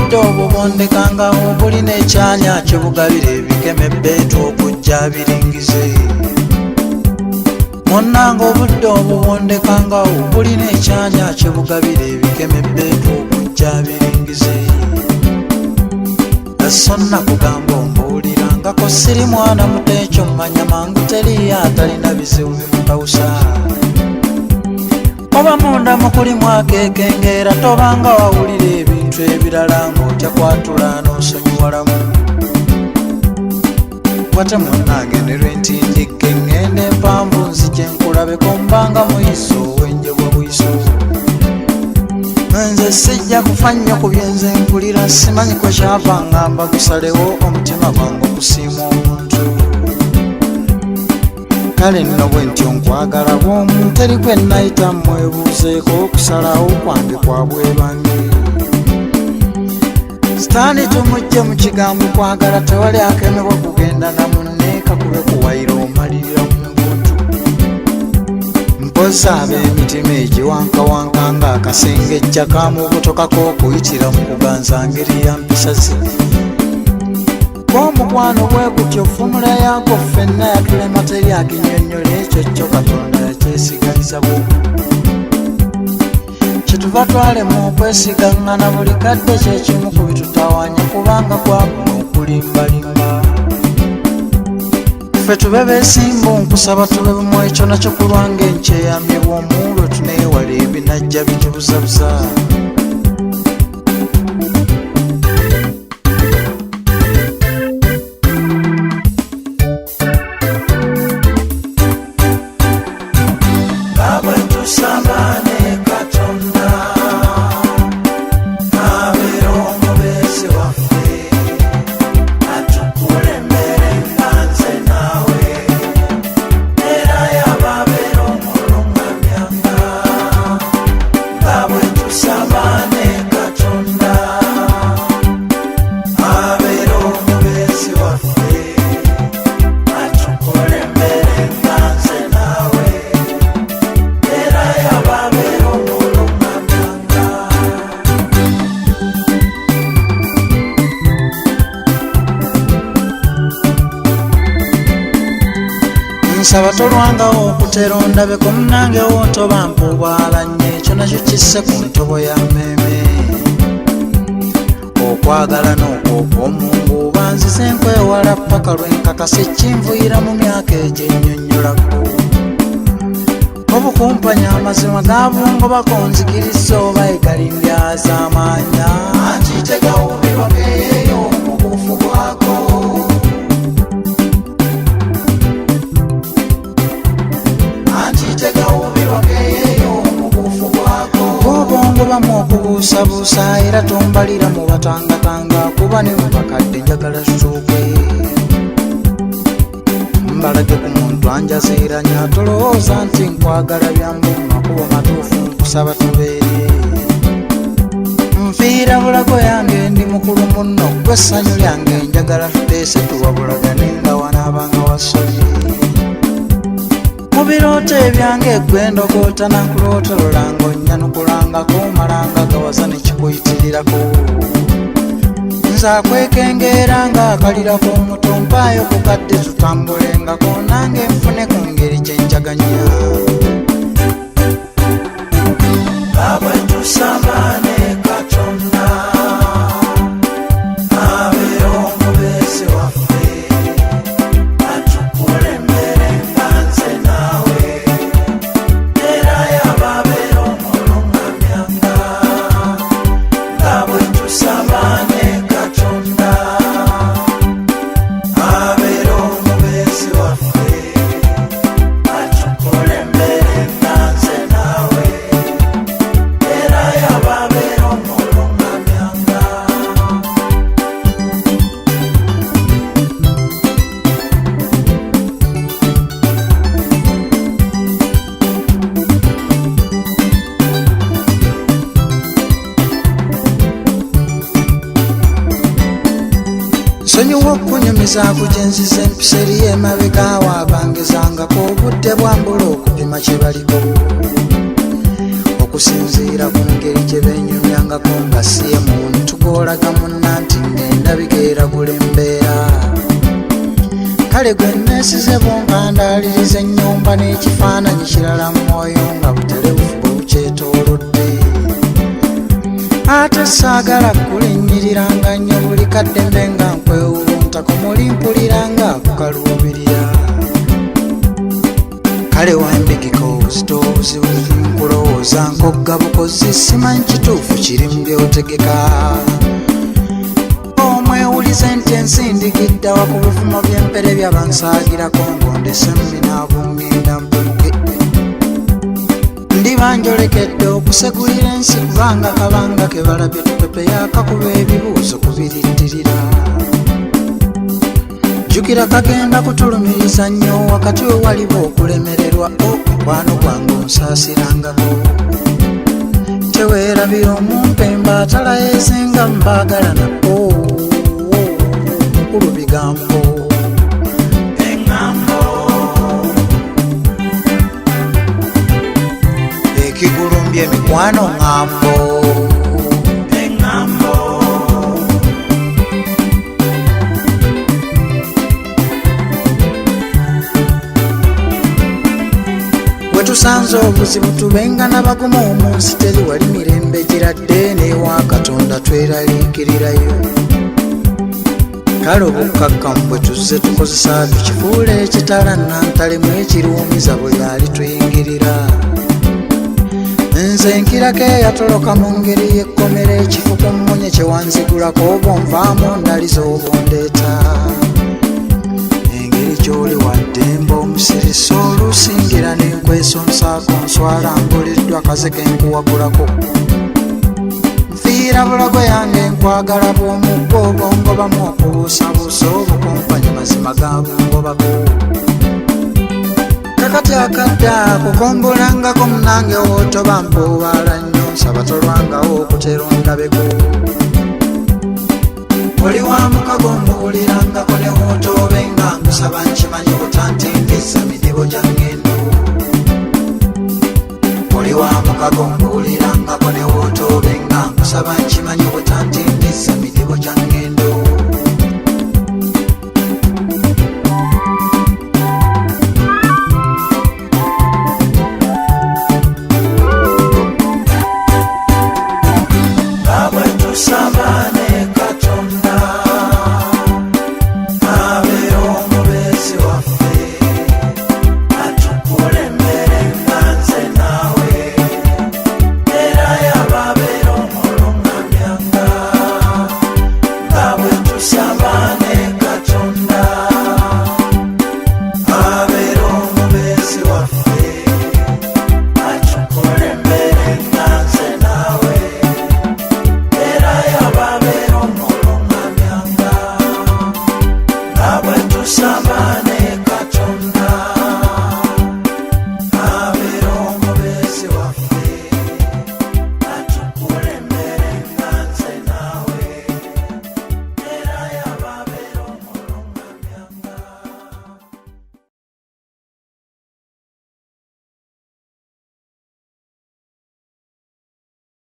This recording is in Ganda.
obudde obubondekanga obulina ekyanya kyebugabira ebikeme ebbeetu okujja biringize munnanga obudde obubondekanga obulina ekyanya kyebugabira ebikeme ebbeetu okujja biringize asonna kugamba ombuulirangako siri mwana muto ekyo mmanya mangu teriyo atalina bizibu bimukawusa oba munda mukulimu akekengera tobanga wawulira ebintu ebirala ng'otya kwatula n'osonyiwalamu wate munnange ne lwentindike ŋŋende empanvu nzije nkulabeko mbanga muyiso ow'enjebwa bwiso nze sijja kufa nnyo ku byenze mpulira simanyiko kyava ŋŋamba gusalewo omutima gwange okusiima omuntu kale nno bwe ntyo nkwagala bw'omu teri gwe nayita mwebuuzeeko okusalawo kwange kwa bwebange sitaani tumujje mu kigambo kwagala tewali akemebwa kugenda na munne kakube kuwayira omalirira mu mbuntu mpoza ab'emitima egiwankawanka ng'akasengejja kamubutokako okuyitira mu kuganza ngeri ya mpisa ze omukwano bwe gutyo fumula yako ffenna yatulema teri akinnyonnyola ekyo kyo katonda yakyesigaliza bwo kyetuva twalema okwesigaŋŋana buli kadde kyekimu ku bitutawanya kubanga kwabuna okulimbalimba ffe tube beesimbu nkusaba tube bumu ekyo nakyo kulwanga enkyeyambye bw'omuwulwe tuneewala ebinajja bitubuzabuza nsaba tolwangawo okutera ondabeko munange wotoba mpubwalanye ekyo nakyo kisse ku ntobo ya mmeme okwagala n'okwokwa omungu banzize nkwewala paka lwenkakasa ekinvuyira mu myaka egyennyonnyolako obukumpanya amazima gabungo bakonzikiriza oba egalindyaza amaanya anti tegawumirwakeeyo mu bufu bwako obwongo bamu okubuusabuusa era tombalira mu batangatanga kuba ne mu bakadde njagala tutuuke mbalage ku muntu anjaziiranya tolowooza nti nkwagala byambu makubo matuufu nkusaba tubeere nfiira bulago yange ndi mukulu munno gwe essanyu lyange njagala tuteese tuwabulagane nga wanaabanga wasobye mu birooto ebyange gwe ndogoota nakulootololanga onnyanukulangako omalanga gawaza nekikuyitirirako nze akwekengeera ng'akalirako omuto mpaayo ku kadde tutambulengako nange nfune ku ngeri gyenjaganya babwe tusabane katonda abeera omubeezi waffe atukulembere nga nze naawe era yababeera omulungamyanga babwe tusabane katonda abeera omubeezi waffe atukulembere nga nze naawe era yababeera omulungamyanga nsonyiwa okunyumiza kujenziza empisa eri emabega waabangezangako obudde bwambula okupima kye baliko okusinziira ku ngeri gye benyumyangako nga siye muntu gw'olaga munna nti ng'endabika eragula embeera. Kale gwe neesize bunkandaaliriza ennyumba n'ekifaananyi kirala mu mwoyo nga butereevu bwe bukyetoolodde. Ate saagala kulinnyiriranga nnyo buli kaddembe nga nkwewuluntako muli mpuliranga kukaluubirira. Kale wambigika obuzito obuzibu nkulowooza nkogga bukozi simanyi kituufu kiri mu byotegeka. Omwewulize nti ensindigiddawa ku buvumo by'empere byabansaagirako ngondese mbinaabungenda mpemuke. Ndiba njolekedde okusegulira ensi kubanga kabanga ke balabye tupepe yakakuba ebibuuzo kubirittirira. Jjukira kagenda kutulumiriza nnyo wakati we waliwo okulemererwa omukwano gwange onsaasirangako. Teweerabira omumpemba atala yeezenga mbaagalana mukulu bigambo. Eŋŋambo ekigulumbye emikwano ŋŋambo. Eŋŋambo we tusanze obuzibu tubengana bagumu omunsi teri wali mirembe giradde n'ewa Katonda tweraliikirirayo. Kale obukkakkamu bwe tuzze tukozesa tukifuula ekitala nnantalemu ekiruumiza buli alituyingirira. Nze nkirako eyatoloka mu ngeri y'ekkomera ekifu ku mmunye kye wanzigulako oba onvaamu ndaliza oba ondeeta. Engeri gy'oli waddemba omusirisa olusingira n'enkweso nsaako nswala mbuliddwa kaze ke nkuwagulako. Nfiira bulago yange nkwagala bw'omuggo obongobamu okubuusabuusa obukompanyi mazima ga bungobako. Kakati akadda kukombulangako munange wootoba mpuubaala nnyo nsaba tolwangawo okutera ondabeko. Oli wa mukago mbuulirangako ne wootobenga nkusaba nkimanyi butantingiza midibo gya ngendo. Oli wa mukago